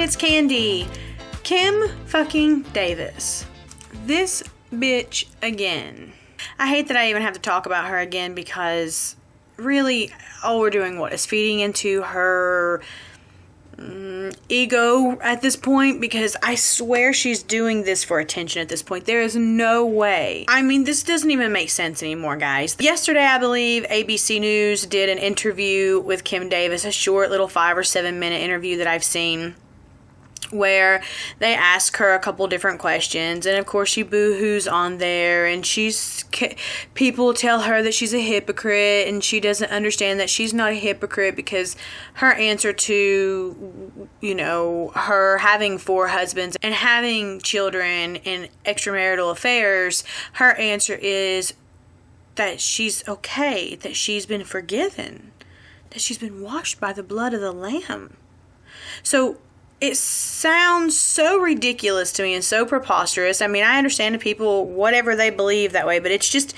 it's Candy. Kim fucking Davis. This bitch again. I hate that I even have to talk about her again because really all we're doing is feeding into her ego at this point, because I swear she's doing this for attention at this point. There is no way. I mean, this doesn't even make sense anymore, guys. Yesterday, I believe, ABC News did an interview with Kim Davis, a short little 5 or 7 minute interview that I've seen, where they ask her a couple different questions, and of course she boo-hoos on there, and people tell her that she's a hypocrite, and she doesn't understand that she's not a hypocrite because her answer to, her having 4 husbands and having children and extramarital affairs, her answer is that she's okay, that she's been forgiven, that she's been washed by the blood of the Lamb. So it sounds so ridiculous to me and so preposterous. I mean, I understand people, whatever they believe that way, but it's just,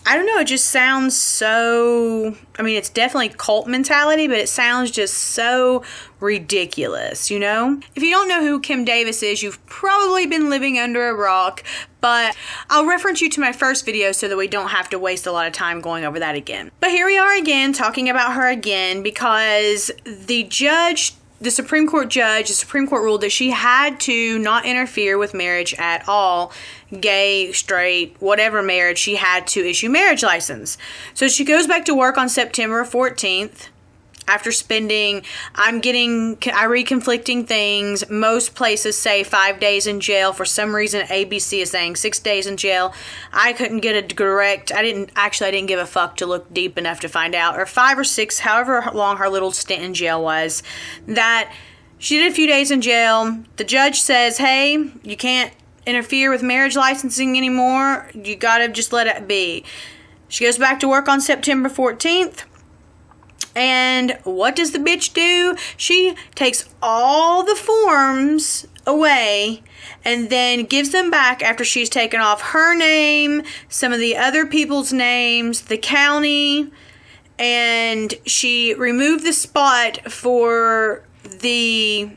I don't know, it just sounds so, I mean, it's definitely cult mentality, but it sounds just so ridiculous, If you don't know who Kim Davis is, you've probably been living under a rock, but I'll reference you to my first video so that we don't have to waste a lot of time going over that again. But here we are again, talking about her again, because the Supreme Court ruled that she had to not interfere with marriage at all. Gay, straight, whatever marriage, she had to issue marriage license. So she goes back to work on September 14th. After spending, I read conflicting things. Most places say 5 days in jail. For some reason, ABC is saying 6 days in jail. I couldn't get a direct, I didn't give a fuck to look deep enough to find out. Or 5 or 6, however long her little stint in jail was. That she did a few days in jail. The judge says, hey, you can't interfere with marriage licensing anymore. You gotta just let it be. She goes back to work on September 14th. And what does the bitch do? She takes all the forms away and then gives them back after she's taken off her name, some of the other people's names, the county, and she removed the spot for the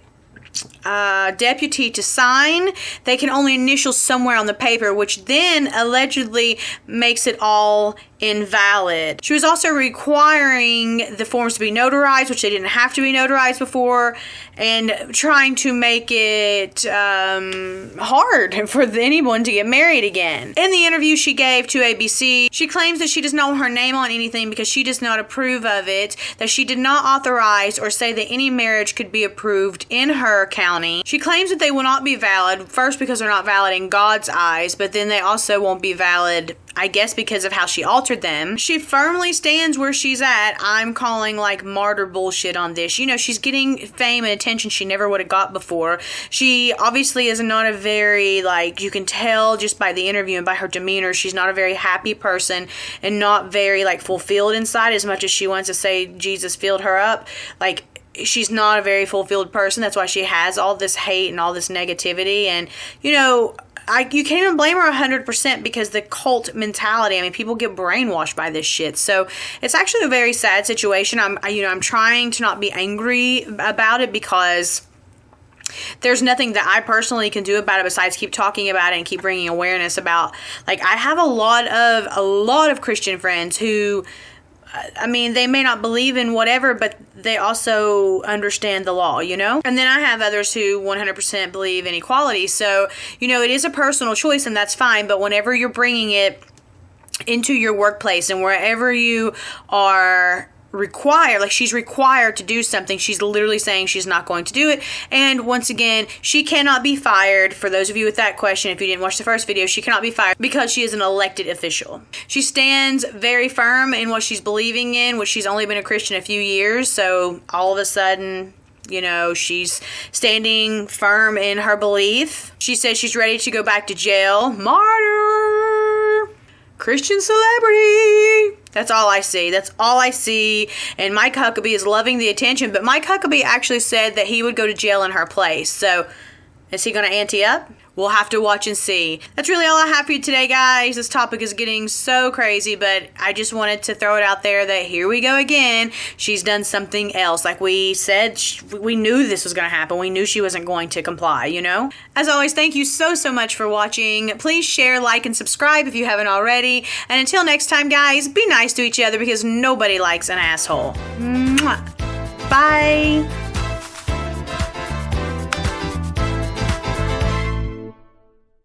deputy to sign. They can only initial somewhere on the paper, which then allegedly makes it all invalid. She was also requiring the forms to be notarized, which they didn't have to be notarized before, and trying to make it hard for anyone to get married again. In the interview she gave to ABC, she claims that she does not want her name on anything because she does not approve of it, that she did not authorize or say that any marriage could be approved in her county. She claims that they will not be valid, first because they're not valid in God's eyes, but then they also won't be valid, I guess, because of how she altered them. She firmly stands where she's at. I'm calling martyr bullshit on this. She's getting fame and attention she never would have got before. She obviously is not a very, you can tell just by the interview and by her demeanor, she's not a very happy person and not very, fulfilled inside, as much as she wants to say Jesus filled her up. She's not a very fulfilled person. That's why she has all this hate and all this negativity. And, you can't even blame her 100% because the cult mentality, people get brainwashed by this shit. So it's actually a very sad situation. I'm trying to not be angry about it because there's nothing that I personally can do about it besides keep talking about it and keep bringing awareness about, I have a lot of Christian friends who, they may not believe in whatever, but they also understand the law, And then I have others who 100% believe in equality. So, it is a personal choice and that's fine. But whenever you're bringing it into your workplace and wherever you are required, she's required to do something, she's literally saying she's not going to do it. And once again, she cannot be fired. For those of you with that question, if you didn't watch the first video, she cannot be fired because she is an elected official. She stands very firm in what she's believing in, which she's only been a Christian a few years, so all of a sudden, she's standing firm in her belief. She says she's ready to go back to jail. Martyr! Christian celebrity! That's all I see. That's all I see. And Mike Huckabee is loving the attention. But Mike Huckabee actually said that he would go to jail in her place. So, is he going to ante up? We'll have to watch and see. That's really all I have for you today, guys. This topic is getting so crazy, but I just wanted to throw it out there that here we go again. She's done something else. Like we said, we knew this was going to happen. We knew she wasn't going to comply, you know? As always, thank you so much for watching. Please share, like, and subscribe if you haven't already. And until next time, guys, be nice to each other because nobody likes an asshole. Mwah. Bye.